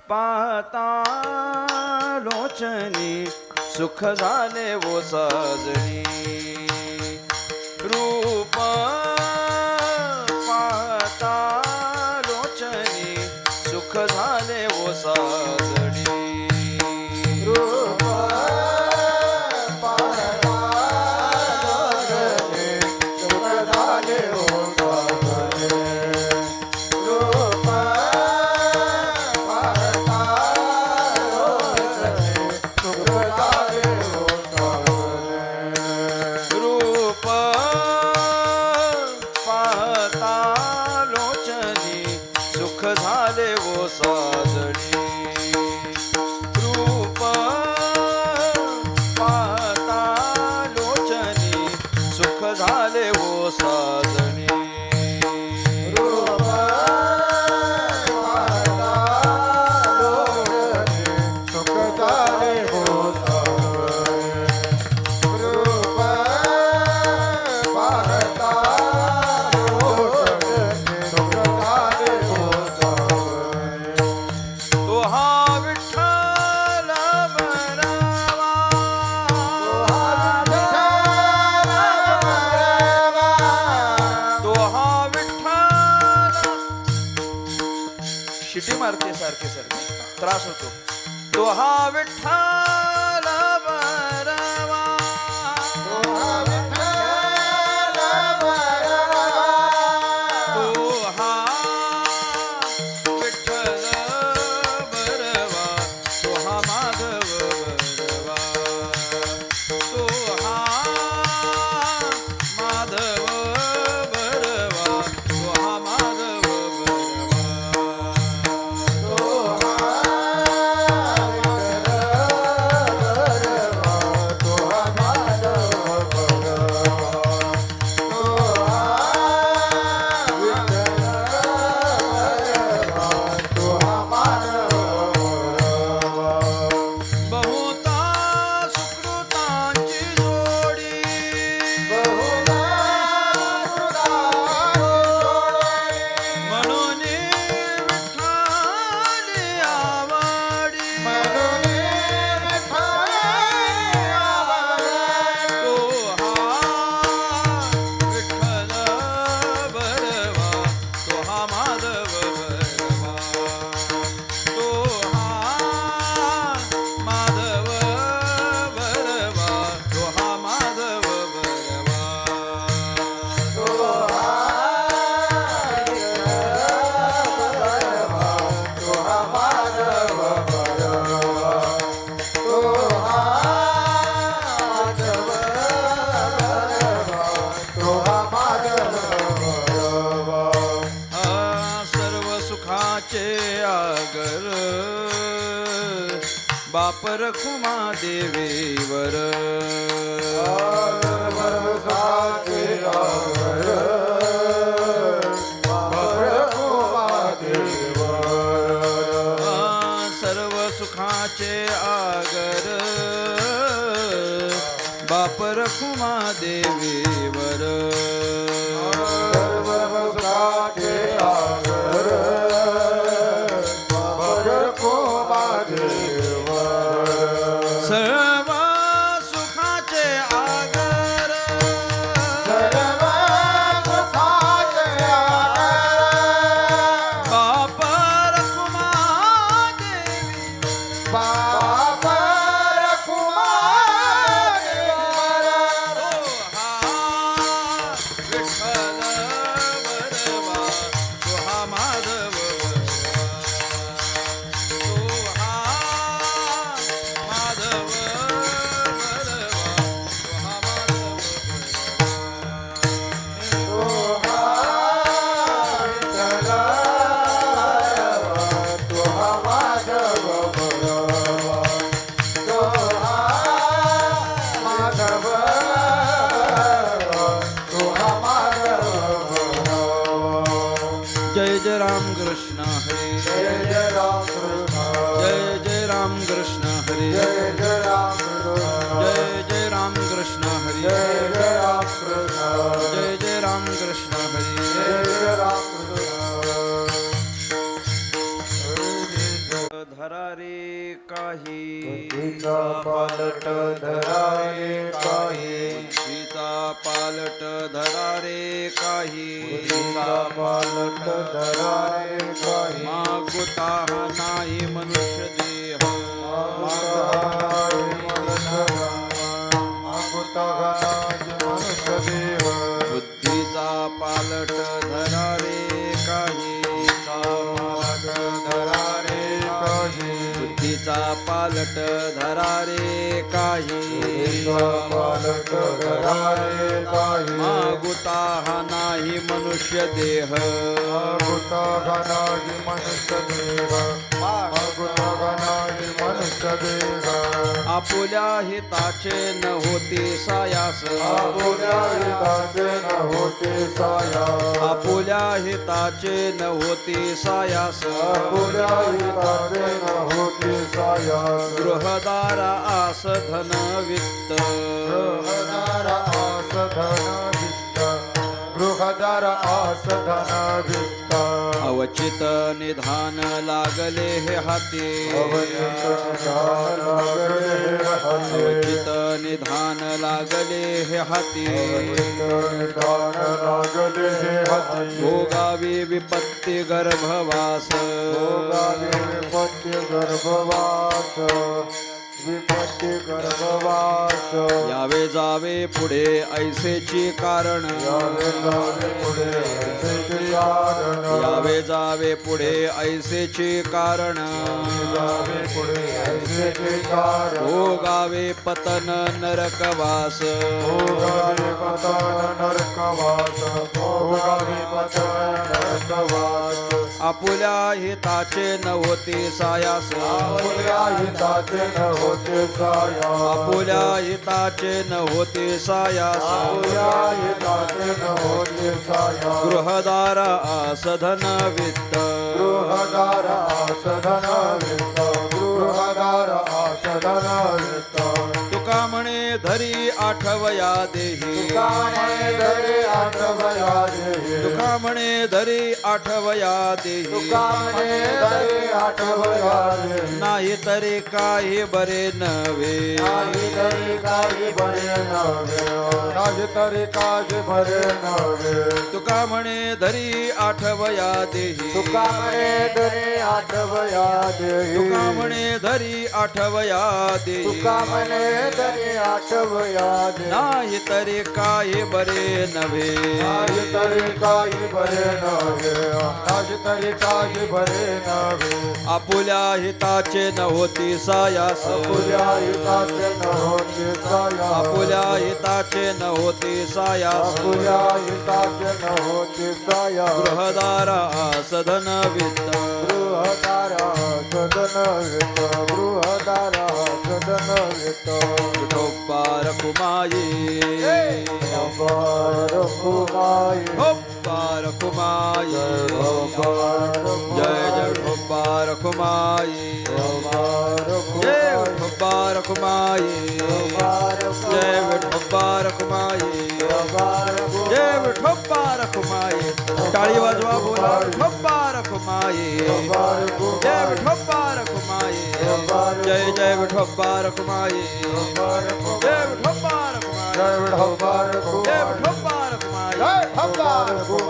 पाहता लोचनी सुख झाले वो साजणी रूप पाहता लोचनी सुख झाले वो साजणी रूप पाहता लोचनी सुख झाले वो साजणी रूप पाहता लोचनी सुख झाले वो साजणी रूप पाहता लोचनी सुख झाले वो साजणी रूप पाहता लोचनी सुख झाले वो साजणी रूप पाहता लोचनी सुख झाले वो साजणी रूप पाहता लोचनी सुख झाले वो साजणी तो हा विठ्ठल बरावा तो हा विठ्ठल शिटी मारते सारखे सारखे त्रास होतो तो हा विठ्ठल बरावा तो हा विठ्ठल बरवा तो हा माधव बरवा तो हा माधव बरवा तो हा माधव बहुता सुकृतांची जोडी म्हणून विठ्ठली आवडी तो हा विठ्ठल बरवा तो हा माधव बरवा तो हा माधव बरवा तो हा माधव बरवा सर्व सुखाचे आगर बाप रखुमा देवीवर सर्व सुखाचे आगर बाप रखुमा देवीवर सर्व सुखाचे आगर बाप रखुमा देवीवर विठ्ठल बरवा तो हा माधव धरा रे काही बुद्धीचा पालट धरा रे काही बुद्धीचा पालट धरा रे काही बुद्धीचा पालट धरा रे काही मागुता नाही मनुष्य देह मनुष्य देह बुद्धीचा पालट धरा रे काही धरा रे काही बुद्धीचा पालट धरा रे काही पालट धरा रे काही मागुता नाही मनुष्य देह मागुता घनाजी मनुष्य देह मागुता घनाजी मनुष्य देह आपुल्या हिताचे न होते सायास आपुल्या हिताचे न होते साया आपुल्या हिताचे न होते सायास आपुल्या हिताचे न होते साया गृहदारा आस धन वित्त गृहदार आस धन वित्त गृहदार आस धन वित्त अवचित निधान लागले हे हाती अवचित निधान लागले हे हाती भोगावी विपत्ती गर्भवास गर्भवास विपत्ती गर्भवास यावे जावे पुढे ऐसेची कारण यावे जावे पुढे ऐसेचे कारण यावे जावे पुढे ऐसेची कारण जावे पुढे ऐसेचे कारण भोगावे पतन नरकवास भोगावे पतन नरकवास भोगावे पतन नरकवास आपुल्या हिताचे न होते सायास आपुल्या हिताचे न होते साया आपुल्या हिताचे न होते सायास आपुल्या हिताचे न होते साया गृहदार आसधन वित्त गृहदार आसधन वित्त गृहदार आसधन वित्त तुका म्हणे धरी आठवया देही तुकाने धरे आठवया देहि तुका म्हणे धरी आठवया देही तुकाने धरे आठवया देहि नाही तरी काही बरे नव्हे नाही तरी काही बरे नव्हे नाही तरी काही बरे नव्हे तुका म्हणे धरी आठवया देही तुकाने धरे आठवया देहि तुका म्हणे धरी आठवया देही तुकाने धरे आठवया देहि नाही तरी काही बरे नव्हे नाही तरी काही बरे नव्हे नाही तरी काही बरे नव्हे आपुल्या हिताचे न होती सायास आपुल्या हिताचे न होते साया आपुल्या हिताचे न होती सायास आपुल्या हिताचे न होते साया गृहदारा सधन वित्त गृहदारा सदन वित गृहदारा सदन वित विठोबार कुमाई रघुमाई ठोबार कुमाई जय जय ठोबार कुमाई जय विठोबार कुमाई जय विठोबार कुमाई जय विठोबार कुमाई टाळी वाजवा बोला विठोबार कुमाई जय विठोबार कुमाई जय जय विठोबार कुमाई जय विठोबार कुमाई जय विठोबार जय विठोबार कुमाई जय विठोबार